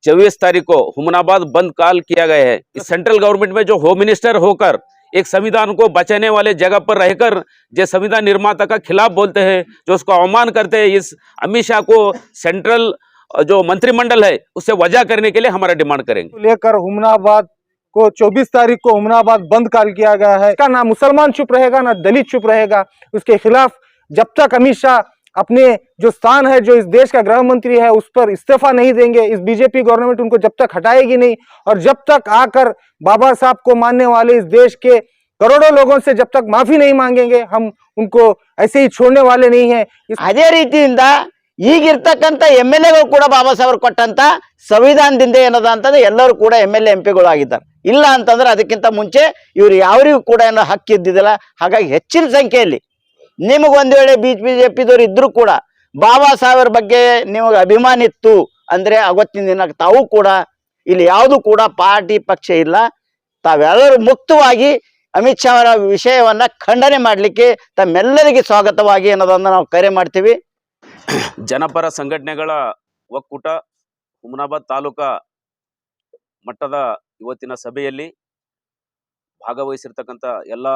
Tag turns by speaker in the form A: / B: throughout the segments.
A: 24 तारीख को हुमनाबाद बंद कॉल किया गया है। सेंट्रल गवर्नमेंट में जो होम मिनिस्टर होकर एक संविधान को बचाने वाले जगह पर रहकर जो संविधान निर्माता का खिलाफ बोलते हैं, जो उसको अवमान करते हैं, इस अमित शाह को सेंट्रल जो मंत्रिमंडल है उससे वजह करने के लिए हमारा डिमांड करेंगे।
B: लेकर हुमनाबाद को 24 तारीख को हुमनाबाद बंद कॉल किया गया है। इसका ना मुसलमान चुप रहेगा ना दलित चुप रहेगा। उसके खिलाफ जब तक अमित शाह अपने जो स्थान है, जो इस देश का गृह मंत्री है, उस पर इस्तीफा नहीं देंगे, इस बीजेपी गवर्नमेंट उनको जब तक हटाएगी नहीं, और जब तक आकर बाबा साहब को मानने वाले इस देश के करोड़ों लोगों से जब तक माफी नहीं मांगेंगे, हम उनको ऐसे ही छोड़ने वाले नहीं है।
C: ಅದೇ ರೀತಿಯಿಂದ ಈಗಿರ್ತಕ್ಕಂಥ MLA ಗಳು ಕೂಡ ಬಾಬಾ ಸಾಹೇಬರು ಕೊಟ್ಟಂತ ಸಂವಿಧಾನದಿಂದ ಏನದ ಅಂತಂದ್ರೆ ಎಲ್ಲರೂ ಕೂಡ MLA MP ಗಳು ಆಗಿದ್ದಾರೆ. ಇಲ್ಲ ಅಂತಂದ್ರೆ ಅದಕ್ಕಿಂತ ಮುಂಚೆ ಇವರು ಯಾವರಿಗೂ ಕೂಡ ಏನೋ ಹಕ್ಕಿದ್ದಿಲ್ಲ. ಹಾಗಾಗಿ ಹೆಚ್ಚಿನ ಸಂಖ್ಯೆಯಲ್ಲಿ ನಿಮಗೆ ಒಂದು ವೇಳೆ BJP ದವರು ಇದ್ರೂ ಕೂಡ ಬಾಬಾ ಸಾಹೇಬರ ಬಗ್ಗೆ ನಿಮಗೆ ಅಭಿಮಾನ ಇತ್ತು ಅಂದ್ರೆ ಅವತ್ತಿನ ದಿನ ತಾವು ಕೂಡ ಇಲ್ಲಿ ಯಾವುದು ಕೂಡ ಪಾರ್ಟಿ ಪಕ್ಷ ಇಲ್ಲ, ತಾವೆಲ್ಲರೂ ಮುಕ್ತವಾಗಿ ಅಮಿತ್ ಶಾ ಅವರ ವಿಷಯವನ್ನ ಖಂಡನೆ ಮಾಡಲಿಕ್ಕೆ ತಮ್ಮೆಲ್ಲರಿಗೆ ಸ್ವಾಗತವಾಗಿ ಅನ್ನೋದನ್ನ ನಾವು ಕರೆ ಮಾಡ್ತೀವಿ.
A: ಜನಪರ ಸಂಘಟನೆಗಳ ಒಕ್ಕೂಟ ಹುಮನಾಬಾದ್ ತಾಲೂಕಾ ಮಟ್ಟದ ಇವತ್ತಿನ ಸಭೆಯಲ್ಲಿ ಭಾಗವಹಿಸಿರ್ತಕ್ಕಂಥ ಎಲ್ಲ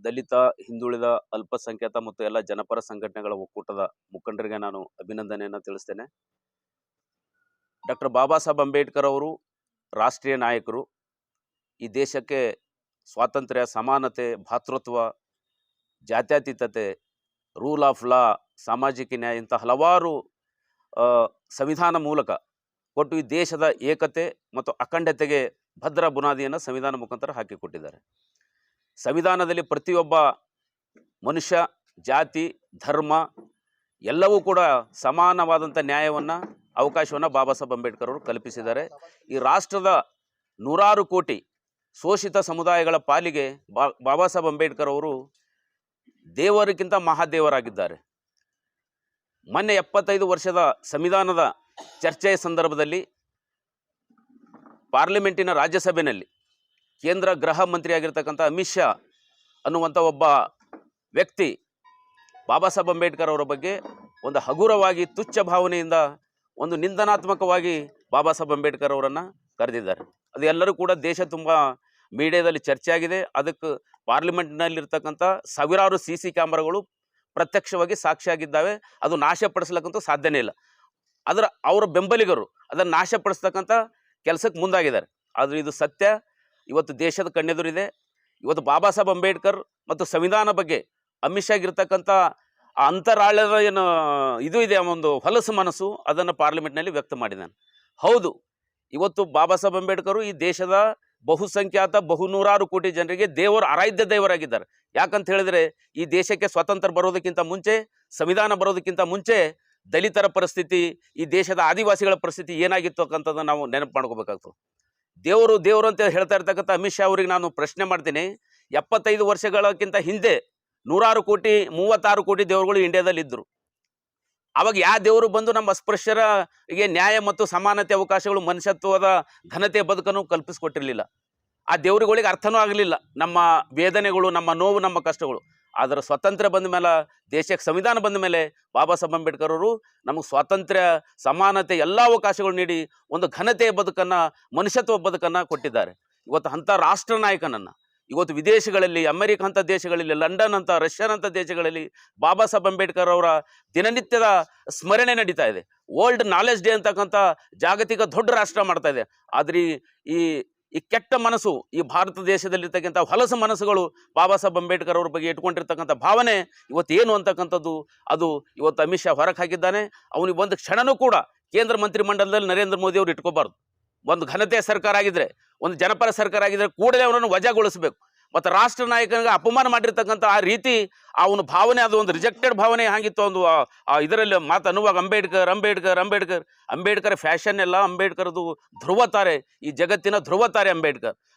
A: ದಲಿತ, ಹಿಂದುಳಿದ, ಅಲ್ಪಸಂಖ್ಯಾತ ಮತ್ತು ಎಲ್ಲ ಜನಪರ ಸಂಘಟನೆಗಳ ಒಕ್ಕೂಟದ ಮುಖಂಡರಿಗೆ ನಾನು ಅಭಿನಂದನೆಯನ್ನು ತಿಳಿಸ್ತೇನೆ. ಡಾಕ್ಟರ್ ಬಾಬಾ ಸಾಹೇಬ್ ಅಂಬೇಡ್ಕರ್ ಅವರು ರಾಷ್ಟ್ರೀಯ ನಾಯಕರು. ಈ ದೇಶಕ್ಕೆ ಸ್ವಾತಂತ್ರ್ಯ, ಸಮಾನತೆ, ಭಾತೃತ್ವ, ಜಾತ್ಯತೀತತೆ, ರೂಲ್ ಆಫ್ ಲಾ, ಸಾಮಾಜಿಕ ನ್ಯಾಯ ಇಂಥ ಹಲವಾರು ಸಂವಿಧಾನ ಮೂಲಕ ಕೊಟ್ಟು ಈ ದೇಶದ ಏಕತೆ ಮತ್ತು ಅಖಂಡತೆಗೆ ಭದ್ರ ಬುನಾದಿಯನ್ನು ಸಂವಿಧಾನ ಮುಖಾಂತರ ಹಾಕಿಕೊಟ್ಟಿದ್ದಾರೆ. ಸಂವಿಧಾನದಲ್ಲಿ ಪ್ರತಿಯೊಬ್ಬ ಮನುಷ್ಯ, ಜಾತಿ, ಧರ್ಮ ಎಲ್ಲವೂ ಕೂಡ ಸಮಾನವಾದಂಥ ನ್ಯಾಯವನ್ನು, ಅವಕಾಶವನ್ನು ಬಾಬಾ ಸಾಹೇಬ್ ಅಂಬೇಡ್ಕರ್ ಅವರು ಕಲ್ಪಿಸಿದ್ದಾರೆ. ಈ ರಾಷ್ಟ್ರದ ನೂರಾರು ಕೋಟಿ ಶೋಷಿತ ಸಮುದಾಯಗಳ ಪಾಲಿಗೆ ಬಾಬಾ ಸಾಹೇಬ್ ಅಂಬೇಡ್ಕರ್ ಅವರು ದೇವರಿಗಿಂತ ಮಹಾದೇವರಾಗಿದ್ದಾರೆ. ಮೊನ್ನೆ 75 ವರ್ಷದ ಸಂವಿಧಾನದ ಚರ್ಚೆಯ ಸಂದರ್ಭದಲ್ಲಿ ಪಾರ್ಲಿಮೆಂಟಿನ ರಾಜ್ಯಸಭೆಯಲ್ಲಿ ಕೇಂದ್ರ ಗೃಹ ಮಂತ್ರಿಯಾಗಿರ್ತಕ್ಕಂಥ ಅಮಿತ್ ಶಾ ಅನ್ನುವಂಥ ಒಬ್ಬ ವ್ಯಕ್ತಿ ಬಾಬಾ ಸಾಹೇಬ್ ಅಂಬೇಡ್ಕರ್ ಅವರ ಬಗ್ಗೆ ಒಂದು ಹಗುರವಾಗಿ, ತುಚ್ಛ ಭಾವನೆಯಿಂದ, ಒಂದು ನಿಂದನಾತ್ಮಕವಾಗಿ ಬಾಬಾ ಸಾಹೇಬ್ ಅಂಬೇಡ್ಕರ್ ಅವರನ್ನು ಕರೆದಿದ್ದಾರೆ. ಅದು ಎಲ್ಲರೂ ಕೂಡ ದೇಶ ತುಂಬ ಮೀಡಿಯಾದಲ್ಲಿ ಚರ್ಚೆ ಆಗಿದೆ. ಅದಕ್ಕೆ ಪಾರ್ಲಿಮೆಂಟ್ನಲ್ಲಿರ್ತಕ್ಕಂಥ ಸಾವಿರಾರು CC ಕ್ಯಾಮ್ರಾಗಳು ಪ್ರತ್ಯಕ್ಷವಾಗಿ ಸಾಕ್ಷಿಯಾಗಿದ್ದಾವೆ. ಅದು ನಾಶಪಡಿಸ್ಲಿಕ್ಕಂತೂ ಸಾಧ್ಯನೇ ಇಲ್ಲ. ಅವರ ಬೆಂಬಲಿಗರು ಅದನ್ನು ನಾಶಪಡಿಸ್ತಕ್ಕಂಥ ಕೆಲಸಕ್ಕೆ ಮುಂದಾಗಿದ್ದಾರೆ. ಆದರೆ ಇದು ಸತ್ಯ. ಇವತ್ತು ದೇಶದ ಕಣ್ಣೆದುರಿದೆ. ಇವತ್ತು ಬಾಬಾ ಸಾಹೇಬ್ ಅಂಬೇಡ್ಕರ್ ಮತ್ತು ಸಂವಿಧಾನ ಬಗ್ಗೆ ಅಮಿತ್ ಶಾಗಿರ್ತಕ್ಕಂಥ ಆ ಅಂತರಾಳದ ಏನು ಇದು ಇದೆ, ಒಂದು ಹೊಲಸು ಮನಸ್ಸು, ಅದನ್ನು ಪಾರ್ಲಿಮೆಂಟ್ನಲ್ಲಿ ವ್ಯಕ್ತ ಮಾಡಿದ್ದಾನೆ. ಹೌದು, ಇವತ್ತು ಬಾಬಾ ಸಾಹೇಬ್ ಅಂಬೇಡ್ಕರ್ ಈ ದೇಶದ ಬಹುಸಂಖ್ಯಾತ ಬಹುನೂರಾರು ಕೋಟಿ ಜನರಿಗೆ ದೇವರು, ಆರಾಧ್ಯ ದೇವರಾಗಿದ್ದಾರೆ. ಯಾಕಂತ ಹೇಳಿದ್ರೆ ಈ ದೇಶಕ್ಕೆ ಸ್ವಾತಂತ್ರ್ಯ ಬರೋದಕ್ಕಿಂತ ಮುಂಚೆ, ಸಂವಿಧಾನ ಬರೋದಕ್ಕಿಂತ ಮುಂಚೆ ದಲಿತರ ಪರಿಸ್ಥಿತಿ, ಈ ದೇಶದ ಆದಿವಾಸಿಗಳ ಪರಿಸ್ಥಿತಿ ಏನಾಗಿತ್ತು ಅಂತದನ್ನು ನಾವು ನೆನಪು ಮಾಡ್ಕೋಬೇಕಾಗ್ತದೆ. ದೇವರು ಅಂತ ಹೇಳ್ತಾ ಇರ್ತಕ್ಕಂಥ ಅಮಿತ್ ಶಾ ಅವರಿಗೆ ನಾನು ಪ್ರಶ್ನೆ ಮಾಡ್ತೀನಿ, 75 ವರ್ಷಗಳಕ್ಕಿಂತ ಹಿಂದೆ 36 ಕೋಟಿ ದೇವರುಗಳು ಇಂಡಿಯಾದಲ್ಲಿ ಇದ್ದರು. ಅವಾಗ ಯಾವ ದೇವರು ಬಂದು ನಮ್ಮ ಅಸ್ಪೃಶ್ಯರಿಗೆ ನ್ಯಾಯ ಮತ್ತು ಸಮಾನತೆ ಅವಕಾಶಗಳು, ಮನುಷ್ಯತ್ವದ ಘನತೆಯ ಬದುಕನ್ನು ಕಲ್ಪಿಸಿಕೊಟ್ಟಿರಲಿಲ್ಲ. ಆ ದೇವರುಗಳಿಗೆ ಅರ್ಥನೂ ಆಗಲಿಲ್ಲ ನಮ್ಮ ವೇದನೆಗಳು, ನಮ್ಮ ನೋವು, ನಮ್ಮ ಕಷ್ಟಗಳು. ಆದರೆ ಸ್ವಾತಂತ್ರ್ಯ ಬಂದ ಮೇಲೆ, ದೇಶಕ್ಕೆ ಸಂವಿಧಾನ ಬಂದ ಮೇಲೆ ಬಾಬಾ ಸಾಹೇಬ್ ಅಂಬೇಡ್ಕರ್ ಅವರು ನಮಗೆ ಸ್ವಾತಂತ್ರ್ಯ, ಸಮಾನತೆ, ಎಲ್ಲ ಅವಕಾಶಗಳು ನೀಡಿ ಒಂದು ಘನತೆಯ ಬದುಕನ್ನು, ಮನುಷ್ಯತ್ವ ಬದುಕನ್ನು ಕೊಟ್ಟಿದ್ದಾರೆ. ಇವತ್ತು ಅಂಥ ರಾಷ್ಟ್ರ ನಾಯಕನನ್ನು ಇವತ್ತು ವಿದೇಶಗಳಲ್ಲಿ, ಅಮೆರಿಕ ಅಂಥ ದೇಶಗಳಲ್ಲಿ, ಲಂಡನ್ ಅಂತ, ರಷ್ಯನ್ ಅಂಥ ದೇಶಗಳಲ್ಲಿ ಬಾಬಾ ಸಾಹೇಬ್ ಅಂಬೇಡ್ಕರ್ ಅವರ ದಿನನಿತ್ಯದ ಸ್ಮರಣೆ ನಡೀತಾ ಇದೆ. ವರ್ಲ್ಡ್ ನಾಲೆಜ್ ಡೇ ಅಂತಕ್ಕಂಥ ಜಾಗತಿಕ ದೊಡ್ಡ ರಾಷ್ಟ್ರ ಮಾಡ್ತಾ ಇದೆ. ಆದರೆ ಈ ಕೆಟ್ಟ ಮನಸ್ಸು, ಈ ಭಾರತ ದೇಶದಲ್ಲಿರ್ತಕ್ಕಂಥ ಹೊಲಸು ಮನಸ್ಸುಗಳು ಬಾಬಾ ಸಾಹೇಬ್ ಅಂಬೇಡ್ಕರ್ ಅವ್ರ ಬಗ್ಗೆ ಇಟ್ಕೊಂಡಿರ್ತಕ್ಕಂಥ ಭಾವನೆ ಇವತ್ತೇನು ಅಂತಕ್ಕಂಥದ್ದು, ಅದು ಇವತ್ತು ಅಮಿತ್ ಶಾ ಹೊರಗೆ ಹಾಕಿದ್ದಾನೆ. ಅವನಿಗೆ ಒಂದು ಕ್ಷಣನೂ ಕೂಡ ಕೇಂದ್ರ ಮಂತ್ರಿಮಂಡಲದಲ್ಲಿ ನರೇಂದ್ರ ಮೋದಿ ಅವರು ಇಟ್ಕೋಬಾರ್ದು. ಒಂದು ಘನತೆಯ ಸರ್ಕಾರ ಆಗಿದ್ರೆ, ಒಂದು ಜನಪರ ಸರ್ಕಾರ ಆಗಿದ್ರೆ ಕೂಡಲೇ ಅವನನ್ನು ವಜಾಗೊಳಿಸಬೇಕು. ಮತ್ತು ರಾಷ್ಟ್ರ ನಾಯಕನಿಗೆ ಅಪಮಾನ ಮಾಡಿರ್ತಕ್ಕಂಥ ಆ ರೀತಿ ಅವನ ಭಾವನೆ, ಅದು ಒಂದು ರಿಜೆಕ್ಟೆಡ್ ಭಾವನೆ ಆಗಿತ್ತು. ಒಂದು ಇದರಲ್ಲಿ ಮಾತು ಅನ್ನುವಾಗ ಅಂಬೇಡ್ಕರ್ ಫ್ಯಾಷನ್ ಎಲ್ಲ, ಅಂಬೇಡ್ಕರ್ದು ಧ್ರುವತಾರೆ, ಈ ಜಗತ್ತಿನ ಧ್ರುವತಾರೆ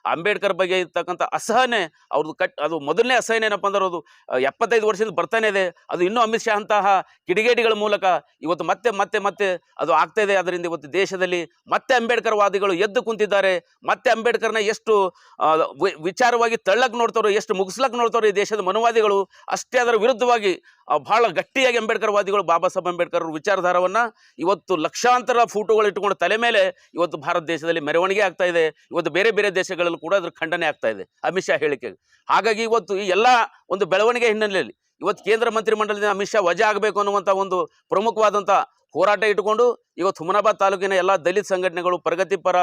A: ಅಂಬೇಡ್ಕರ್ ಬಗ್ಗೆ ಇರ್ತಕ್ಕಂಥ ಅಸಹನೆ ಅವ್ರದ್ದು ಅದು ಮೊದಲನೇ ಅಸಹನೆ ಏನಪ್ಪ ಅಂದ್ರೆ ಅದು 75 ವರ್ಷದಿಂದ ಬರ್ತಾನೆ ಇದೆ. ಅದು ಇನ್ನೂ ಅಮಿತ್ ಶಾ ಅಂತಹ ಕಿಡಿಗೇಡಿಗಳ ಮೂಲಕ ಇವತ್ತು ಮತ್ತೆ ಅದು ಆಗ್ತಾ ಇದೆ. ಅದರಿಂದ ಇವತ್ತು ದೇಶದಲ್ಲಿ ಮತ್ತೆ ಅಂಬೇಡ್ಕರ್ ವಾದಿಗಳು ಎದ್ದು ಕುಂತಿದ್ದಾರೆ. ಮತ್ತೆ ಅಂಬೇಡ್ಕರ್ನ ಎಷ್ಟು ವಿಚಾರವಾಗಿ ಮುಚ್ಚಲಕ್ಕೆ ನೋಡ್ತಾರೋ, ಎಷ್ಟು ಮುಗಿಸ್ಲಕ್ಕೆ ನೋಡ್ತಾರೋ ಈ ದೇಶದ ಮನುವಾದಿಗಳು, ಅಷ್ಟೇ ಅದರ ವಿರುದ್ಧವಾಗಿ ಬಹಳ ಗಟ್ಟಿಯಾಗಿ ಅಂಬೇಡ್ಕರ್ ವಾದಿಗಳು ಬಾಬಾ ಸಾಹೇಬ್ ಅಂಬೇಡ್ಕರ್ ಅವ್ರ ವಿಚಾರಧಾರವನ್ನು ಇವತ್ತು ಲಕ್ಷಾಂತರ ಫೋಟೋಗಳು ಇಟ್ಟುಕೊಂಡು ತಲೆ ಮೇಲೆ ಇವತ್ತು ಭಾರತ ದೇಶದಲ್ಲಿ ಮೆರವಣಿಗೆ ಆಗ್ತಾ ಇದೆ. ಇವತ್ತು ಬೇರೆ ಬೇರೆ ದೇಶಗಳಲ್ಲೂ ಕೂಡ ಅದ್ರ ಖಂಡನೆ ಆಗ್ತಾ ಇದೆ ಅಮಿತ್ ಶಾ ಹೇಳಿಕೆಗೆ. ಹಾಗಾಗಿ ಇವತ್ತು ಈ ಎಲ್ಲ ಒಂದು ಬೆಳವಣಿಗೆ ಹಿನ್ನೆಲೆಯಲ್ಲಿ ಇವತ್ತು ಕೇಂದ್ರ ಮಂತ್ರಿಮಂಡಲದಿಂದ ಅಮಿತ್ ಶಾ ವಜಾ ಆಗಬೇಕು ಅನ್ನುವಂಥ ಒಂದು ಪ್ರಮುಖವಾದಂಥ ಹೋರಾಟ ಇಟ್ಟುಕೊಂಡು ಇವತ್ತು ಹುಮನಾಬಾದ್ ತಾಲೂಕಿನ ಎಲ್ಲ ದಲಿತ ಸಂಘಟನೆಗಳು, ಪ್ರಗತಿಪರ,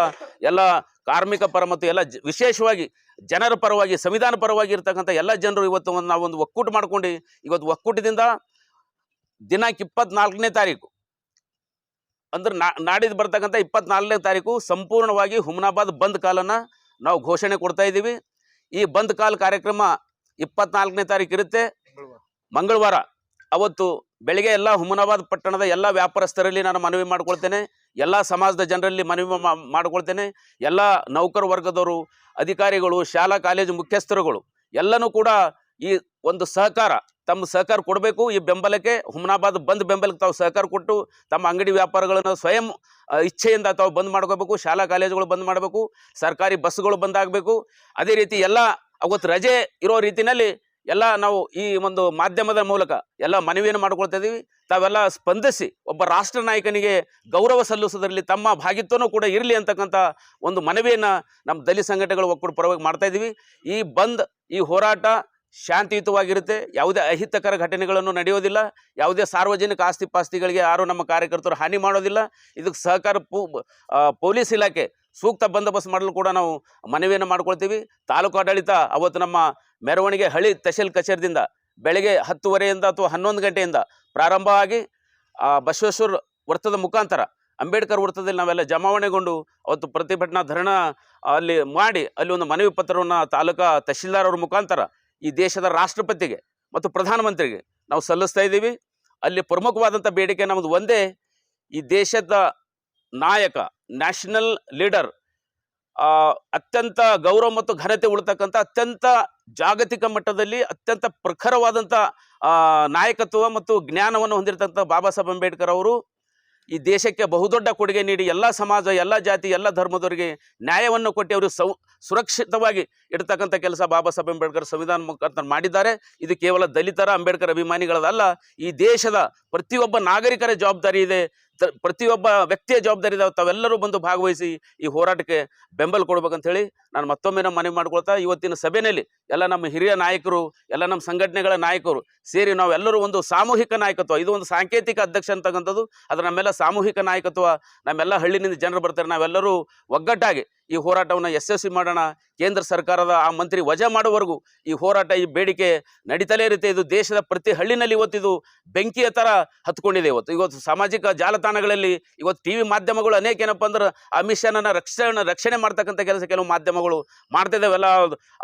A: ಎಲ್ಲ ಕಾರ್ಮಿಕ ಪರ ಮತ್ತು ಎಲ್ಲ ವಿಶೇಷವಾಗಿ ಜನರ ಪರವಾಗಿ, ಸಂವಿಧಾನ ಪರವಾಗಿ ಇರ್ತಕ್ಕಂಥ ಎಲ್ಲ ಜನರು ಇವತ್ತು ನಾವೊಂದು ಒಕ್ಕೂಟ ಮಾಡ್ಕೊಂಡು ಇವತ್ತು ಒಕ್ಕೂಟದಿಂದ ದಿನಾಂಕ 24ನೇ ತಾರೀಕು ಅಂದ್ರೆ ನಾಡಿದ್ದು ಬರ್ತಕ್ಕಂಥ 24ನೇ ತಾರೀಕು ಸಂಪೂರ್ಣವಾಗಿ ಹುಮನಾಬಾದ್ ಬಂದ್ ಕಾಲನ್ನು ನಾವು ಘೋಷಣೆ ಕೊಡ್ತಾ ಇದ್ದೀವಿ. ಈ ಬಂದ್ ಕಾಲ್ ಕಾರ್ಯಕ್ರಮ 24ನೇ ತಾರೀಕು ಇರುತ್ತೆ, ಮಂಗಳವಾರ. ಅವತ್ತು ಬೆಳಿಗ್ಗೆ ಎಲ್ಲ ಹುಮನಾಬಾದ್ ಪಟ್ಟಣದ ಎಲ್ಲ ವ್ಯಾಪಾರಸ್ಥರಲ್ಲಿ ನಾನು ಮನವಿ ಮಾಡ್ಕೊಳ್ತೇನೆ, ಎಲ್ಲ ಸಮಾಜದ ಜನರಲ್ಲಿ ಮನವಿ ಮಾಡ್ಕೊಳ್ತೇನೆ, ಎಲ್ಲ ನೌಕರ ವರ್ಗದವರು, ಅಧಿಕಾರಿಗಳು, ಶಾಲಾ ಕಾಲೇಜು ಮುಖ್ಯಸ್ಥರುಗಳು ಎಲ್ಲನೂ ಕೂಡ ಈ ಒಂದು ಸಹಕಾರ, ತಮ್ಮ ಸಹಕಾರ ಕೊಡಬೇಕು. ಈ ಬೆಂಬಲಕ್ಕೆ, ಹುಮನಾಬಾದ್ ಬಂದ್ ಬೆಂಬಲಕ್ಕೆ ತಾವು ಸಹಕಾರ ಕೊಟ್ಟು ತಮ್ಮ ಅಂಗಡಿ ವ್ಯಾಪಾರಗಳನ್ನು ಸ್ವಯಂ ಇಚ್ಛೆಯಿಂದ ತಾವು ಬಂದ್ ಮಾಡ್ಕೋಬೇಕು. ಶಾಲಾ ಕಾಲೇಜುಗಳು ಬಂದ್ ಮಾಡಬೇಕು, ಸರ್ಕಾರಿ ಬಸ್ಸುಗಳು ಬಂದ್ ಆಗಬೇಕು. ಅದೇ ರೀತಿ ಎಲ್ಲ ಅವತ್ತು ರಜೆ ಇರೋ ರೀತಿಯಲ್ಲಿ ಎಲ್ಲ ನಾವು ಈ ಒಂದು ಮಾಧ್ಯಮದ ಮೂಲಕ ಎಲ್ಲ ಮನವಿಯನ್ನು ಮಾಡ್ಕೊಳ್ತಾ ಇದ್ದೀವಿ. ತಾವೆಲ್ಲ ಸ್ಪಂದಿಸಿ ಒಬ್ಬ ರಾಷ್ಟ್ರ ನಾಯಕನಿಗೆ ಗೌರವ ಸಲ್ಲಿಸೋದ್ರಲ್ಲಿ ತಮ್ಮ ಭಾಗಿತ್ವನೂ ಕೂಡ ಇರಲಿ ಅಂತಕ್ಕಂಥ ಒಂದು ಮನವಿಯನ್ನು ನಮ್ಮ ದಲಿತ ಸಂಘಟನೆಗಳು ಒಕ್ಕೂಟ ಪರವಾಗಿ ಮಾಡ್ತಾ ಇದ್ದೀವಿ. ಈ ಬಂದ್, ಈ ಹೋರಾಟ ಶಾಂತಿಯುತವಾಗಿರುತ್ತೆ, ಯಾವುದೇ ಅಹಿತಕರ ಘಟನೆಗಳನ್ನು ನಡೆಯೋದಿಲ್ಲ, ಯಾವುದೇ ಸಾರ್ವಜನಿಕ ಆಸ್ತಿ ಪಾಸ್ತಿಗಳಿಗೆ ಯಾರು ನಮ್ಮ ಕಾರ್ಯಕರ್ತರು ಹಾನಿ ಮಾಡೋದಿಲ್ಲ. ಇದಕ್ಕೆ ಸಹಕಾರ ಪೊಲೀಸ್ ಇಲಾಖೆ ಸೂಕ್ತ ಬಂದೋಬಸ್ತ್ ಮಾಡಲು ಕೂಡ ನಾವು ಮನವಿಯನ್ನು ಮಾಡ್ಕೊಳ್ತೀವಿ. ತಾಲೂಕು ಆಡಳಿತ ಅವತ್ತು ನಮ್ಮ ಮೆರವಣಿಗೆ ಹಳಿ ತಹಶೀಲ್ ಕಚೇರಿಯಿಂದ ಬೆಳಗ್ಗೆ 10:30 ಅಥವಾ 11 ಗಂಟೆಯಿಂದ ಪ್ರಾರಂಭ ಆಗಿ ಬಸವೇಶ್ವರ ವೃತ್ತದ ಮುಖಾಂತರ ಅಂಬೇಡ್ಕರ್ ವೃತ್ತದಲ್ಲಿ ನಾವೆಲ್ಲ ಜಮಾವಣೆಗೊಂಡು ಅವತ್ತು ಪ್ರತಿಭಟನಾ ಧರಣ ಅಲ್ಲಿ ಮಾಡಿ ಅಲ್ಲಿ ಒಂದು ಮನವಿ ಪತ್ರವನ್ನು ತಾಲೂಕಾ ತಹಶೀಲ್ದಾರ್ ಅವ್ರ ಮುಖಾಂತರ ಈ ದೇಶದ ರಾಷ್ಟ್ರಪತಿಗೆ ಮತ್ತು ಪ್ರಧಾನಮಂತ್ರಿಗೆ ನಾವು ಸಲ್ಲಿಸ್ತಾ ಇದ್ದೀವಿ. ಅಲ್ಲಿ ಪ್ರಮುಖವಾದಂಥ ಬೇಡಿಕೆ ನಮ್ಮದು ಒಂದೇ, ಈ ದೇಶದ ನಾಯಕ, ನ್ಯಾಷನಲ್ ಲೀಡರ್, ಅತ್ಯಂತ ಗೌರವ ಮತ್ತು ಘನತೆ ಉಳ್ತಕ್ಕಂಥ, ಅತ್ಯಂತ ಜಾಗತಿಕ ಮಟ್ಟದಲ್ಲಿ ಅತ್ಯಂತ ಪ್ರಖರವಾದಂಥ ನಾಯಕತ್ವ ಮತ್ತು ಜ್ಞಾನವನ್ನು ಹೊಂದಿರತಕ್ಕಂಥ ಬಾಬಾ ಸಾಹೇಬ್ ಅಂಬೇಡ್ಕರ್ ಅವರು ಈ ದೇಶಕ್ಕೆ ಬಹುದೊಡ್ಡ ಕೊಡುಗೆ ನೀಡಿ ಎಲ್ಲ ಸಮಾಜ, ಎಲ್ಲ ಜಾತಿ, ಎಲ್ಲ ಧರ್ಮದವರಿಗೆ ನ್ಯಾಯವನ್ನು ಕೊಟ್ಟು ಅವರು ಸುರಕ್ಷಿತವಾಗಿ ಇಡ್ತಕ್ಕಂಥ ಕೆಲಸ ಬಾಬಾ ಸಾಹೇಬ್ ಅಂಬೇಡ್ಕರ್ ಸಂವಿಧಾನ ಮುಖಾಂತರ ಮಾಡಿದ್ದಾರೆ. ಇದು ಕೇವಲ ದಲಿತರ, ಅಂಬೇಡ್ಕರ್ ಅಭಿಮಾನಿಗಳದಲ್ಲ, ಈ ದೇಶದ ಪ್ರತಿಯೊಬ್ಬ ನಾಗರಿಕರ ಜವಾಬ್ದಾರಿ ಇದೆ, ಪ್ರತಿಯೊಬ್ಬ ವ್ಯಕ್ತಿಯ ಜವಾಬ್ದಾರಿ ಇದೆ. ತಾವೆಲ್ಲರೂ ಬಂದು ಭಾಗವಹಿಸಿ ಈ ಹೋರಾಟಕ್ಕೆ ಬೆಂಬಲ ಕೊಡ್ಬೇಕಂತ ಹೇಳಿ ನಾನು ಮತ್ತೊಮ್ಮೆ ಮನವಿ ಮಾಡ್ಕೊಳ್ತಾ, ಇವತ್ತಿನ ಸಭೆಯಲ್ಲಿ ಎಲ್ಲ ನಮ್ಮ ಹಿರಿಯ ನಾಯಕರು, ಎಲ್ಲ ನಮ್ಮ ಸಂಘಟನೆಗಳ ನಾಯಕರು ಸೇರಿ ನಾವೆಲ್ಲರೂ ಒಂದು ಸಾಮೂಹಿಕ ನಾಯಕತ್ವ, ಇದು ಒಂದು ಸಾಂಕೇತಿಕ ಅಧ್ಯಕ್ಷ ಅಂತಕ್ಕಂಥದ್ದು, ಅದು ನಮ್ಮೆಲ್ಲ ಸಾಮೂಹಿಕ ನಾಯಕತ್ವ, ನಮ್ಮೆಲ್ಲ ಹಳ್ಳಿನಿಂದ ಜನರು ಬರ್ತಾರೆ, ನಾವೆಲ್ಲರೂ ಒಗ್ಗಟ್ಟಾಗಿ ಈ ಹೋರಾಟವನ್ನು ಯಶಸ್ವಿ ಮಾಡೋಣ. ಕೇಂದ್ರ ಸರ್ಕಾರದ ಆ ಮಂತ್ರಿ ವಜಾ ಮಾಡುವವರೆಗೂ ಈ ಹೋರಾಟ, ಈ ಬೇಡಿಕೆ ನಡೀತಲೇ ಇರುತ್ತೆ. ಇದು ದೇಶದ ಪ್ರತಿ ಹಳ್ಳಿನಲ್ಲಿ ಇವತ್ತಿದು ಬೆಂಕಿಯ ಥರ ಹತ್ಕೊಂಡಿದೆ. ಇವತ್ತು ಸಾಮಾಜಿಕ ಜಾಲತಾಣಗಳಲ್ಲಿ, ಇವತ್ತು TV ಮಾಧ್ಯಮಗಳು ಅನೇಕ ಏನಪ್ಪ ಅಂದ್ರೆ ಅಮಿತ್ ಶಾನ ರಕ್ಷಣೆ ಮಾಡ್ತಕ್ಕಂಥ ಕೆಲಸ ಕೆಲವು ಮಾಧ್ಯಮಗಳು ಮಾಡ್ತಿದ್ದಾವೆಲ್ಲ,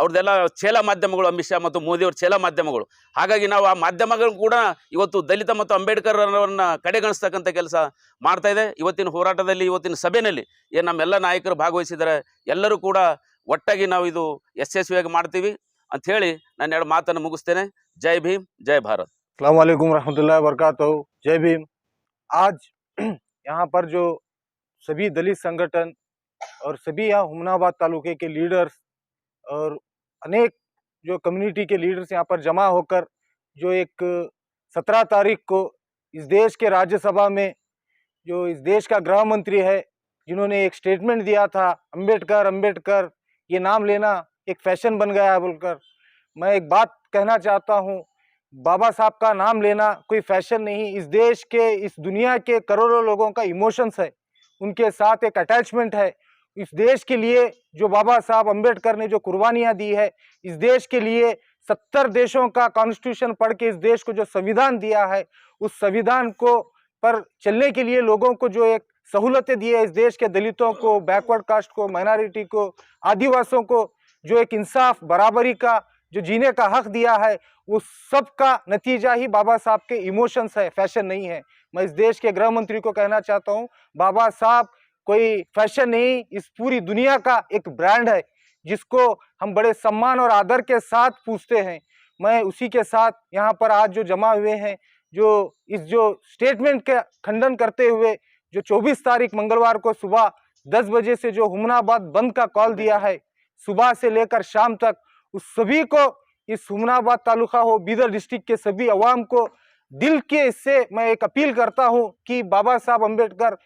A: ಅವ್ರದ್ದೆಲ್ಲ ಚೇಲ ಮಾಧ್ಯಮಗಳು, ಅಮಿತ್ ಶಾ ಮತ್ತು ಮೋದಿಯವ್ರ ಚೇಲ ಮಾಧ್ಯಮಗಳು. ಹಾಗಾಗಿ ನಾವು ಆ ಮಾಧ್ಯಮಗಳು ಕೂಡ ಇವತ್ತು ದಲಿತ ಮತ್ತು ಅಂಬೇಡ್ಕರ್ ಅವರನ್ನ ಕಡೆಗಣಿಸ್ತಕ್ಕಂಥ ಕೆಲಸ ಮಾಡ್ತಾ ಇದೆ. ಇವತ್ತಿನ ಹೋರಾಟದಲ್ಲಿ, ಇವತ್ತಿನ ಸಭೆಯಲ್ಲಿ ಏನು ನಮ್ಮೆಲ್ಲ ನಾಯಕರು ಭಾಗವಹಿಸಿದ್ದಾರೆ, ಎಲ್ಲರೂ ಕೂಡ ಒಟ್ಟಾಗಿ ನಾವು ಇದು ಯಶಸ್ವಿಯಾಗಿ ಮಾಡ್ತೀವಿ ಅಂತ ಹೇಳಿ ನಾನು ಎರಡು ಮಾತನ್ನು ಮುಗಿಸ್ತೇನೆ. ಜೈ ಭೀಮ್, ಜೈ ಭಾರತ್.
B: अस्सलाम वालेकुम रहमतुल्लाहि व बरकातहू। जय भीम। आज यहाँ पर जो सभी दलित संगठन और सभी यहाँ हुमनाबाद तालुके के लीडर्स और अनेक जो कम्युनिटी के लीडर्स यहाँ पर जमा होकर जो एक 17 तारीख को इस देश के राज्यसभा में जो इस देश का गृह मंत्री है, जिन्होंने एक स्टेटमेंट दिया था, अंबेडकर अंबेडकर ये नाम लेना एक फैशन बन गया है बोलकर, मैं एक बात कहना चाहता हूँ, बाबा साहब का नाम लेना कोई फैशन नहीं, इस देश के, इस दुनिया के करोड़ों लोगों का इमोशंस है, उनके साथ एक अटैचमेंट है। इस देश के लिए जो बाबा साहब अंबेडकर ने जो कुर्बानियाँ दी है, इस देश के लिए 70 देशों का कॉन्स्टिट्यूशन पढ़ के इस देश को जो संविधान दिया है, उस संविधान को पर चलने के लिए लोगों को जो एक सहूलतें दी है, इस देश के दलितों को, बैकवर्ड कास्ट को, माइनॉरिटी को, आदिवासियों को जो एक इंसाफ, बराबरी का जो जीने का हक दिया है, वो सब का नतीजा ही बाबा साहब के इमोशंस है, फैशन नहीं है। मैं इस देश के गृह मंत्री को कहना चाहता हूँ, बाबा साहब कोई फैशन नहीं, इस पूरी दुनिया का एक ब्रांड है जिसको हम बड़े सम्मान और आदर के साथ पूछते हैं। मैं उसी के साथ यहाँ पर आज जो जमा हुए हैं, जो इस जो स्टेटमेंट का खंडन करते हुए जो 24 तारीख मंगलवार को सुबह 10 बजे से जो हुमनाबाद बंद का कॉल दिया है, सुबह से लेकर शाम तक उस सभी को, इस हुमनाबाद तालुका हो, बीदर डिस्ट्रिक्ट के सभी अवाम को दिल के से मैं एक अपील करता हूं कि बाबा साहब अम्बेडकर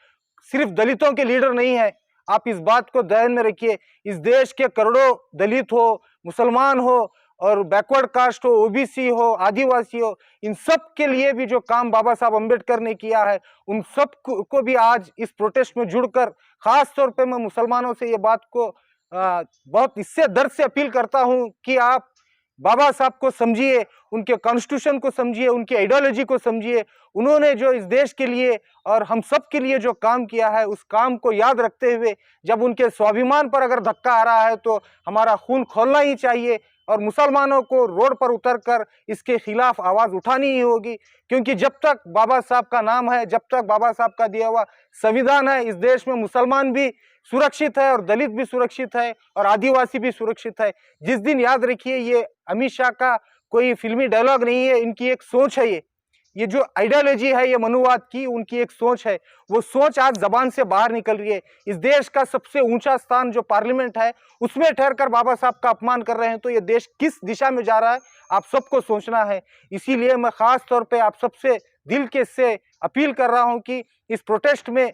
B: सिर्फ दलितों के लीडर नहीं है। आप इस बात को ध्यान में रखिए। इस देश के करोड़ों दलित हो, मुसलमान हो और बैकवर्ड कास्ट हो, ओबीसी हो, आदिवासी हो, इन सब के लिए भी जो काम बाबा साहब अम्बेडकर ने किया है, उन सब को भी आज इस प्रोटेस्ट में जुड़कर, खास तौर पे मैं मुसलमानों से ये बात को बहुत इससे दर्द से अपील करता हूं कि आप बाबा साहब को समझिए, उनके कॉन्स्टिट्यूशन को समझिए, उनकी आइडियोलॉजी को समझिए। उन्होंने जो इस देश के लिए और हम सब के लिए जो काम किया है, उस काम को याद रखते हुए जब उनके स्वाभिमान पर अगर धक्का आ रहा है तो हमारा खून खोलना ही चाहिए और मुसलमानों को रोड पर उतरकर इसके खिलाफ आवाज उठानी ही होगी। क्योंकि जब तक बाबा साहब का नाम है, जब तक बाबा साहब का दिया हुआ संविधान है, इस देश में मुसलमान भी सुरक्षित है और दलित भी सुरक्षित है और आदिवासी भी सुरक्षित है। जिस दिन, याद रखिए, ये अमित शाह का कोई फिल्मी डायलॉग नहीं है, इनकी एक सोच है। ये जो आइडियोलॉजी है, ये मनुवाद की उनकी एक सोच है, वो सोच आज जबान से बाहर निकल रही है। इस देश का सबसे ऊंचा स्थान जो पार्लियामेंट है, उसमें ठहरकर बाबा साहब का अपमान कर रहे हैं, तो ये देश किस दिशा में जा रहा है, आप सबको सोचना है। इसीलिए मैं खास तौर पे आप सबसे दिल के से अपील कर रहा हूं कि इस प्रोटेस्ट में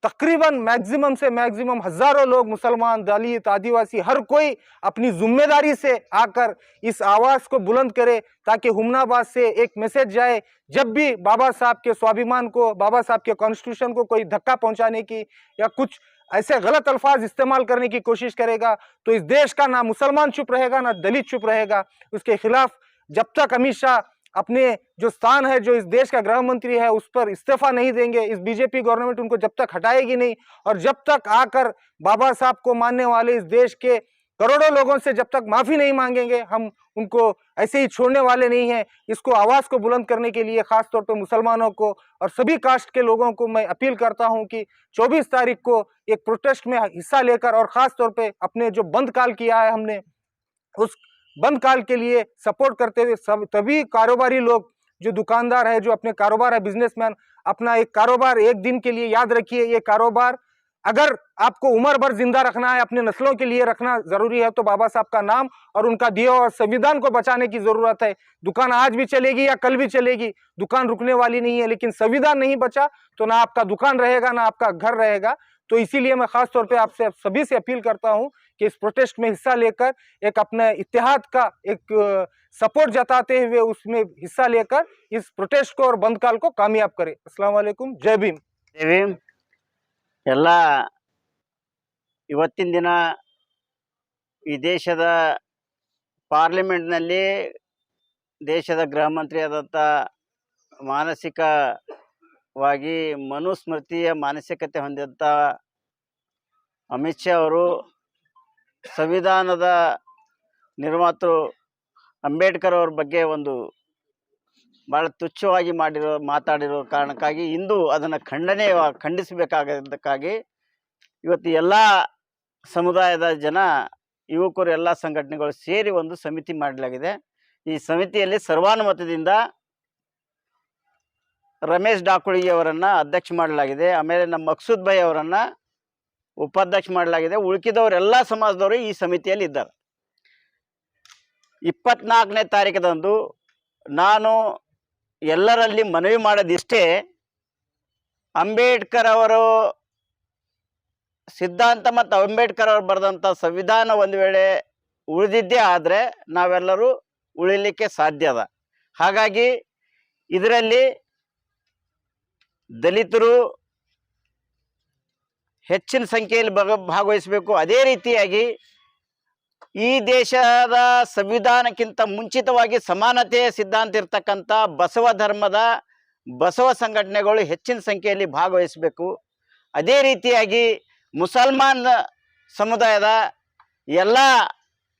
B: तकरीबन मैक्सिमम से मैक्सिमम हजारों लोग, मुसलमान, दलित, आदिवासी, हर कोई अपनी जिम्मेदारी से आकर इस आवाज को बुलंद करे, ताकि हुमनाबाद से एक मैसेज जाए। जब भी बाबा साहब के स्वाभिमान को, बाबा साहब के कॉन्स्टिट्यूशन को कोई धक्का पहुंचाने की या कुछ ऐसे गलत अल्फाज इस्तेमाल करने की कोशिश करेगा, तो इस देश का ना मुसलमान चुप रहेगा, ना दलित चुप रहेगा। उसके खिलाफ जब तक अमित शाह अपने जो स्थान है, जो इस देश का गृह मंत्री है, उस पर इस्तीफा नहीं देंगे, इस बीजेपी गवर्नमेंट उनको जब तक हटाएगी नहीं, और जब तक आकर बाबा साहब को मानने वाले इस देश के करोड़ों लोगों से जब तक माफी नहीं मांगेंगे, हम उनको ऐसे ही छोड़ने वाले नहीं हैं। इसको, आवाज को बुलंद करने के लिए खास तौर पर मुसलमानों को और सभी कास्ट के लोगों को मैं अपील करता हूं कि 24 तारीख को एक प्रोटेस्ट में हिस्सा लेकर, और खास तौर पे अपने जो बंद काल किया है हमने, उस बंद काल के लिए सपोर्ट करते हुए सब तभी कारोबारी लोग, जो दुकानदार है, जो अपने कारोबार है, बिजनेसमैन, अपना एक कारोबार एक दिन के लिए, याद रखिए, ये कारोबार अगर आपको उम्र भर जिंदा रखना है, अपने नस्लों के लिए रखना जरूरी है, तो बाबा साहब का नाम और उनका दिया हुआ संविधान को बचाने की जरूरत है। दुकान आज भी चलेगी या कल भी चलेगी, दुकान रुकने वाली नहीं है, लेकिन संविधान नहीं बचा तो ना आपका दुकान रहेगा, ना आपका घर रहेगा। तो इसीलिए मैं खास तौर पे आपसे सभी से अपील करता हूं कि इस प्रोटेस्ट में हिस्सा लेकर एक अपने इत्तेहाद का एक सपोर्ट जताते हुए उसमें हिस्सा लेकर इस प्रोटेस्ट को और बंद काल को कामयाब करें। अस्सलाम वालेकुम, जय भीम।
C: ಜೈ ಭೀಮ್. ಎಲ್ಲ ಇವತ್ತಿನ ದಿನ ಈ ದೇಶದ ಪಾರ್ಲಿಮೆಂಟ್ನಲ್ಲಿ ದೇಶದ ಗೃಹ ಮಂತ್ರಿಯಾದಂಥ ಮಾನಸಿಕವಾಗಿ ಮನುಸ್ಮೃತಿಯ ಮಾನಸಿಕತೆ ಹೊಂದಿದಂಥ ಅಮಿತ್ ಶಾ ಅವರು ಸಂವಿಧಾನದ ನಿರ್ಮಾತೃ ಅಂಬೇಡ್ಕರ್ ಅವ್ರ ಬಗ್ಗೆ ಒಂದು ಭಾಳ ತುಚ್ಛವಾಗಿ ಮಾತಾಡಿರೋ ಕಾರಣಕ್ಕಾಗಿ ಇಂದು ಅದನ್ನು ಖಂಡಿಸಬೇಕಾಗಿದ್ದಕ್ಕಾಗಿ ಇವತ್ತು ಎಲ್ಲ ಸಮುದಾಯದ ಜನ, ಯುವಕರು, ಎಲ್ಲ ಸಂಘಟನೆಗಳು ಸೇರಿ ಒಂದು ಸಮಿತಿ ಮಾಡಲಾಗಿದೆ. ಈ ಸಮಿತಿಯಲ್ಲಿ ಸರ್ವಾನುಮತದಿಂದ ರಮೇಶ್ ಡಾಕುಳಿಗೆ ಅವರನ್ನು ಅಧ್ಯಕ್ಷ ಮಾಡಲಾಗಿದೆ. ಆಮೇಲೆ ನಮ್ಮ ಮಕ್ಸೂದ್ ಭಾಯ್ ಅವರನ್ನು ಉಪಾಧ್ಯಕ್ಷ ಮಾಡಲಾಗಿದೆ. ಉಳಿಕಿದವರೆಲ್ಲ ಸಮಾಜದವರು ಈ ಸಮಿತಿಯಲ್ಲಿ ಇದ್ದಾರೆ. 24ನೇ ತಾರೀಕದಂದು ನಾನು ಎಲ್ಲರಲ್ಲಿ ಮನವಿ ಮಾಡೋದಿಷ್ಟೇ, ಅಂಬೇಡ್ಕರ್ ಅವರು ಸಿದ್ಧಾಂತ ಮತ್ತು ಅಂಬೇಡ್ಕರ್ ಅವರು ಬರೆದಂಥ ಸಂವಿಧಾನ ಒಂದು ವೇಳೆ ಉಳಿದಿದ್ದೇ ಆದರೆ ನಾವೆಲ್ಲರೂ ಉಳಿಲಿಕ್ಕೆ ಸಾಧ್ಯ ಅದ. ಹಾಗಾಗಿ ಇದರಲ್ಲಿ ದಲಿತರು ಹೆಚ್ಚಿನ ಸಂಖ್ಯೆಯಲ್ಲಿ ಭಾಗವಹಿಸಬೇಕು. ಅದೇ ರೀತಿಯಾಗಿ ಈ ದೇಶದ ಸಂವಿಧಾನಕ್ಕಿಂತ ಮುಂಚಿತವಾಗಿ ಸಮಾನತೆಯ ಸಿದ್ಧಾಂತ ಇರ್ತಕ್ಕಂಥ ಬಸವ ಧರ್ಮದ ಬಸವ ಸಂಘಟನೆಗಳು ಹೆಚ್ಚಿನ ಸಂಖ್ಯೆಯಲ್ಲಿ ಭಾಗವಹಿಸಬೇಕು. ಅದೇ ರೀತಿಯಾಗಿ ಮುಸಲ್ಮಾನ್ ಸಮುದಾಯದ ಎಲ್ಲ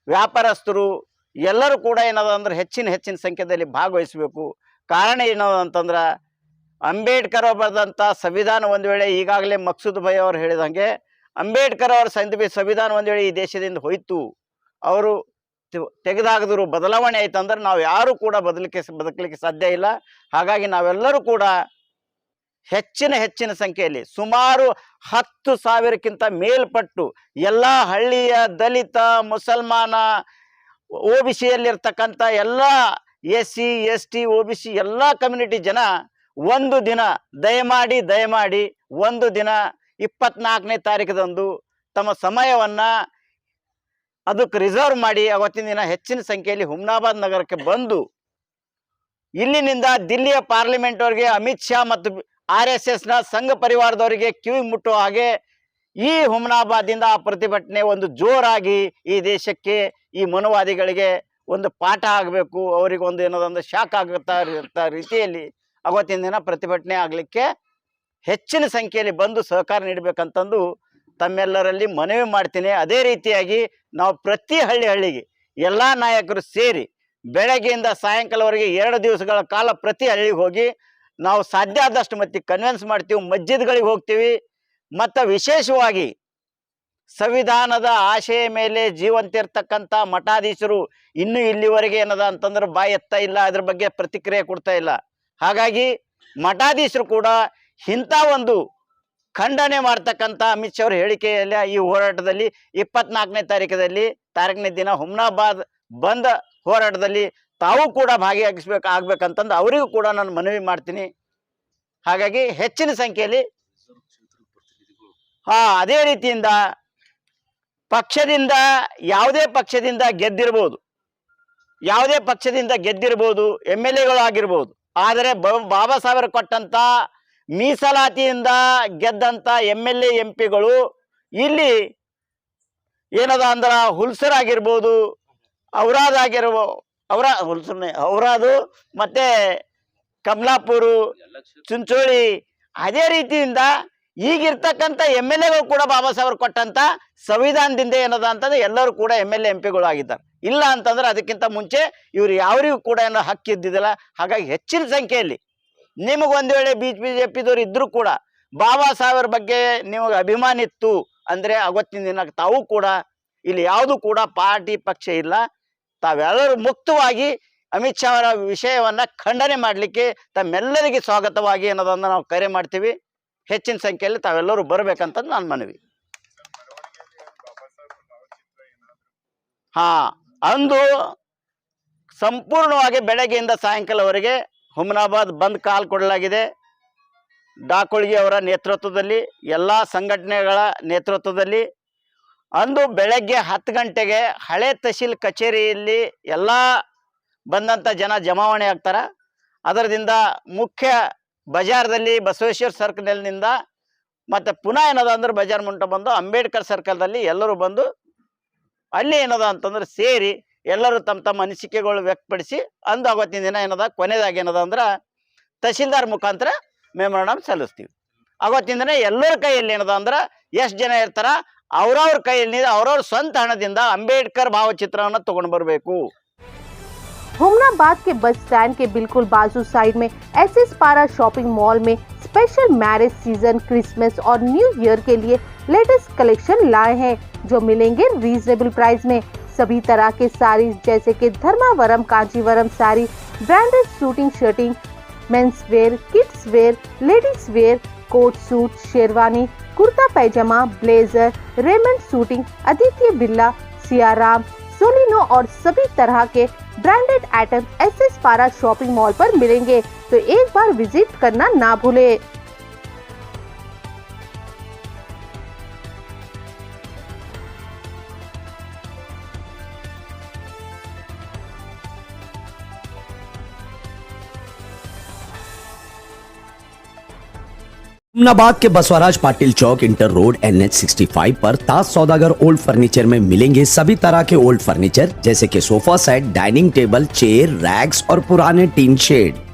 C: ವ್ಯಾಪಾರಸ್ಥರು ಎಲ್ಲರೂ ಕೂಡ ಏನದ ಅಂದ್ರೆ ಹೆಚ್ಚಿನ ಸಂಖ್ಯೆಯಲ್ಲಿ ಭಾಗವಹಿಸಬೇಕು. ಕಾರಣ ಏನದ ಅಂತಂದ್ರೆ ಅಂಬೇಡ್ಕರ್ ಅವರು ಬರೆದಂಥ ಸಂವಿಧಾನ ಒಂದು ವೇಳೆ ಈಗಾಗಲೇ ಮಕ್ಸೂದ್ ಭಾಯ್ ಅವರು ಹೇಳಿದಂಗೆ ಅಂಬೇಡ್ಕರ್ ಅವರ ಸಂವಿಧಾನ ಒಂದು ವೇಳೆ ಈ ದೇಶದಿಂದ ಹೋಯ್ತು, ಅವರು ತೆಗೆದಾಗದ್ರು, ಬದಲಾವಣೆ ಆಯ್ತು ಅಂದ್ರೆ ನಾವು ಯಾರು ಕೂಡ ಬದುಕಲಿಕ್ಕೆ ಸಾಧ್ಯ ಇಲ್ಲ. ಹಾಗಾಗಿ ನಾವೆಲ್ಲರೂ ಕೂಡ ಹೆಚ್ಚಿನ ಸಂಖ್ಯೆಯಲ್ಲಿ ಸುಮಾರು 10,000ಕ್ಕಿಂತ ಮೇಲ್ಪಟ್ಟು ಎಲ್ಲ ಹಳ್ಳಿಯ ದಲಿತ, ಮುಸಲ್ಮಾನ, OBC ಯಲ್ಲಿರ್ತಕ್ಕಂಥ ಎಲ್ಲ SC ST OBC ಎಲ್ಲ ಕಮ್ಯುನಿಟಿ ಜನ ಒಂದು ದಿನ ದಯಮಾಡಿ ಒಂದು ದಿನ 24ನೇ ತಾರೀಕದಂದು ತಮ್ಮ ಸಮಯವನ್ನು ಅದಕ್ಕೆ ರಿಸರ್ವ್ ಮಾಡಿ ಅವತ್ತಿನ ದಿನ ಹೆಚ್ಚಿನ ಸಂಖ್ಯೆಯಲ್ಲಿ ಹುಮ್ನಾಬಾದ್ ನಗರಕ್ಕೆ ಬಂದು ಇಲ್ಲಿನಿಂದ ದಿಲ್ಲಿಯ ಪಾರ್ಲಿಮೆಂಟ್ವರೆಗೆ ಅಮಿತ್ ಶಾ ಮತ್ತು RSSನ ಸಂಘ ಪರಿವಾರದವರಿಗೆ ಕಿವಿ ಮುಟ್ಟುವ ಹಾಗೆ ಈ ಹುಮ್ನಾಬಾದಿಂದ ಆ ಪ್ರತಿಭಟನೆ ಒಂದು ಜೋರಾಗಿ ಈ ದೇಶಕ್ಕೆ ಈ ಮನುವಾದಿಗಳಿಗೆ ಒಂದು ಪಾಠ ಆಗಬೇಕು, ಅವರಿಗೆ ಒಂದು ಏನೋದೊಂದು ಶಾಕ್ ಆಗುತ್ತಾ ರೀತಿಯಲ್ಲಿ ಅವತ್ತಿನ ದಿನ ಪ್ರತಿಭಟನೆ ಆಗಲಿಕ್ಕೆ ಹೆಚ್ಚಿನ ಸಂಖ್ಯೆಯಲ್ಲಿ ಬಂದು ಸಹಕಾರ ನೀಡಬೇಕಂತಂದು ತಮ್ಮೆಲ್ಲರಲ್ಲಿ ಮನವಿ ಮಾಡ್ತೀನಿ. ಅದೇ ರೀತಿಯಾಗಿ ನಾವು ಪ್ರತಿ ಹಳ್ಳಿಗೆ ಎಲ್ಲ ನಾಯಕರು ಸೇರಿ ಬೆಳಗ್ಗೆಯಿಂದ ಸಾಯಂಕಾಲವರೆಗೆ 2 ದಿವಸಗಳ ಕಾಲ ಪ್ರತಿ ಹಳ್ಳಿಗೆ ಹೋಗಿ ನಾವು ಸಾಧ್ಯ ಆದಷ್ಟು ಮತ್ತೆ ಕನ್ವಿನ್ಸ್ ಮಾಡ್ತೀವಿ, ಮಸ್ಜಿದ್ಗಳಿಗೆ ಹೋಗ್ತೀವಿ. ಮತ್ತು ವಿಶೇಷವಾಗಿ ಸಂವಿಧಾನದ ಆಶೆಯ ಮೇಲೆ ಜೀವಂತ ಇರ್ತಕ್ಕಂಥ ಮಠಾಧೀಶರು ಇನ್ನೂ ಇಲ್ಲಿವರೆಗೆ ಏನದ ಅಂತಂದ್ರೆ ಬಾಯಿ ಎತ್ತಾ ಇಲ್ಲ, ಅದ್ರ ಬಗ್ಗೆ ಪ್ರತಿಕ್ರಿಯೆ ಕೊಡ್ತಾ ಇಲ್ಲ. ಹಾಗಾಗಿ ಮಠಾಧೀಶರು ಕೂಡ ಇಂಥ ಒಂದು ಖಂಡನೆ ಮಾಡ್ತಕ್ಕಂಥ ಅಮಿತ್ ಶಾ ಅವರ ಹೇಳಿಕೆಯಲ್ಲಿ ಈ ಹೋರಾಟದಲ್ಲಿ 24ನೇ ತಾರೀಕಿನ ದಿನ ಹುಮ್ನಾಬಾದ್ ಬಂದ್ ಹೋರಾಟದಲ್ಲಿ ತಾವು ಕೂಡ ಆಗ್ಬೇಕಂತಂದು ಅವರಿಗೂ ಕೂಡ ನಾನು ಮನವಿ ಮಾಡ್ತೀನಿ. ಹಾಗಾಗಿ ಹೆಚ್ಚಿನ ಸಂಖ್ಯೆಯಲ್ಲಿ ಅದೇ ರೀತಿಯಿಂದ ಯಾವುದೇ ಪಕ್ಷದಿಂದ ಗೆದ್ದಿರ್ಬೋದು MLAಗಳು ಆಗಿರ್ಬೋದು, ಆದರೆ ಬಾಬಾ ಸಾಹೇಬರು ಕೊಟ್ಟಂತ ಮೀಸಲಾತಿಯಿಂದ ಗೆದ್ದಂತ MLA MPಗಳು ಇಲ್ಲಿ ಏನದ ಅಂದ್ರ ಹುಲ್ಸರಾಗಿರ್ಬೋದು, ಔರಾದು ಮತ್ತೆ ಕಮಲಾಪುರ, ಚುಂಚೋಳಿ, ಅದೇ ರೀತಿಯಿಂದ ಈಗಿರ್ತಕ್ಕಂಥ MLAಗಳು ಕೂಡ ಬಾಬಾ ಸಾಹೇಬರು ಕೊಟ್ಟಂತ ಸಂವಿಧಾನದಿಂದ ಏನದ ಅಂತಂದ್ರೆ ಎಲ್ಲರೂ ಕೂಡ MLA MPಗಳು ಆಗಿದ್ದಾರೆ. ಇಲ್ಲ ಅಂತಂದ್ರೆ ಅದಕ್ಕಿಂತ ಮುಂಚೆ ಇವ್ರು ಯಾವರಿಗೂ ಕೂಡ ಏನೋ ಹಕ್ಕಿದ್ದಿಲ್ಲ. ಹಾಗಾಗಿ ಹೆಚ್ಚಿನ ಸಂಖ್ಯೆಯಲ್ಲಿ ನಿಮಗೊಂದು ವೇಳೆ BJPದವ್ರು ಇದ್ರೂ ಕೂಡ ಬಾಬಾ ಸಾಹೇಬರ ಬಗ್ಗೆ ನಿಮಗೆ ಅಭಿಮಾನ ಇತ್ತು ಅಂದರೆ ಅವತ್ತಿನ ದಿನ ತಾವು ಕೂಡ ಇಲ್ಲಿ ಯಾವುದು ಕೂಡ ಪಾರ್ಟಿ ಪಕ್ಷ ಇಲ್ಲ, ತಾವೆಲ್ಲರೂ ಮುಕ್ತವಾಗಿ ಅಮಿತ್ ಶಾ ಅವರ ವಿಷಯವನ್ನು ಖಂಡನೆ ಮಾಡಲಿಕ್ಕೆ ತಮ್ಮೆಲ್ಲರಿಗೆ ಸ್ವಾಗತವಾಗಿ ಅನ್ನೋದನ್ನು ನಾವು ಕರೆ ಮಾಡ್ತೀವಿ. ಹೆಚ್ಚಿನ ಸಂಖ್ಯೆಯಲ್ಲಿ ತಾವೆಲ್ಲರೂ ಬರಬೇಕಂತ ನಾನು ಮನವಿ. ಅಂದು ಸಂಪೂರ್ಣವಾಗಿ ಬೆಳಗ್ಗೆಯಿಂದ ಸಾಯಂಕಾಲವರೆಗೆ ಹುಮ್ನಾಬಾದ್ ಬಂದ್ ಕಾಲ್ ಕೊಡಲಾಗಿದೆ. ಡಾಕೋಳ್ಗಿ ಅವರ ನೇತೃತ್ವದಲ್ಲಿ, ಎಲ್ಲ ಸಂಘಟನೆಗಳ ನೇತೃತ್ವದಲ್ಲಿ ಅಂದು ಬೆಳಗ್ಗೆ 10 ಗಂಟೆಗೆ ಹಳೆ ತಹಶೀಲ್ ಕಚೇರಿಯಲ್ಲಿ ಎಲ್ಲ ಬಂದಂಥ ಜನ ಜಮಾವಣೆ ಆಗ್ತಾರೆ. ಅದರದಿಂದ ಮುಖ್ಯ ಬಜಾರ್ದಲ್ಲಿ ಬಸವೇಶ್ವರ ಸರ್ಕಲ್ನಿಂದ ಮತ್ತು ಪುನಃ ಏನದ ಅಂದ್ರೆ ಬಜಾರ್ ಮುಂಟ ಬಂದು ಅಂಬೇಡ್ಕರ್ ಸರ್ಕಲ್ದಲ್ಲಿ ಎಲ್ಲರೂ ಬಂದು ಅಲ್ಲಿ ಏನದ ಅಂತಂದ್ರೆ ಸೇರಿ ಎಲ್ಲರೂ ತಮ್ಮ ಅನಿಸಿಕೆಗಳು ವ್ಯಕ್ತಪಡಿಸಿ ಅಂದು ಅವತ್ತಿನ ದಿನ ಏನದ ಕೊನೆಯದಾಗಿ ಏನದ ಅಂದ್ರೆ ತಹಶೀಲ್ದಾರ್ ಮುಖಾಂತರ ಮೆಮೊರಾಂಡಮ್ ಸಲ್ಲಿಸ್ತೀವಿ. ಅವತ್ತಿನ ದಿನ ಎಲ್ಲರ ಕೈಯಲ್ಲಿ ಏನದ ಅಂದ್ರೆ ಎಷ್ಟು ಜನ ಇರ್ತಾರ ಅವ್ರವ್ರ ಕೈಯಲ್ಲಿ ಅವ್ರವ್ರ ಸ್ವಂತ ಹಣದಿಂದ ಅಂಬೇಡ್ಕರ್ ಭಾವಚಿತ್ರವನ್ನು ತಗೊಂಡು ಬರಬೇಕು.
D: हुमनाबाद के बस स्टैंड के बिल्कुल बाजू साइड में SS पारा शॉपिंग मॉल में स्पेशल मैरिज सीजन, क्रिसमस और न्यू ईयर के लिए लेटेस्ट कलेक्शन लाए हैं जो मिलेंगे रीजनेबल प्राइस में. सभी तरह के साड़ी जैसे कि Dharmavaram, Kanchivaram sari, branded suiting shirting, men's wear, kids wear, ladies wear, coat suit, sherwani, kurta pyjama, blazer, Raymond suiting, Aditya Birla, Siyaram, सोलिनो और सभी तरह के ब्रांडेड आइटम SS पारा शॉपिंग मॉल पर मिलेंगे, तो एक बार विजिट करना ना भूले.
E: हुमनाबाद के बसवराज पाटिल चौक, इंटर रोड, NH 65 पर ताज सौदागर ओल्ड फर्नीचर में मिलेंगे सभी तरह के ओल्ड फर्नीचर जैसे कि sofa set, dining table, chair, racks और पुराने टीन शेड.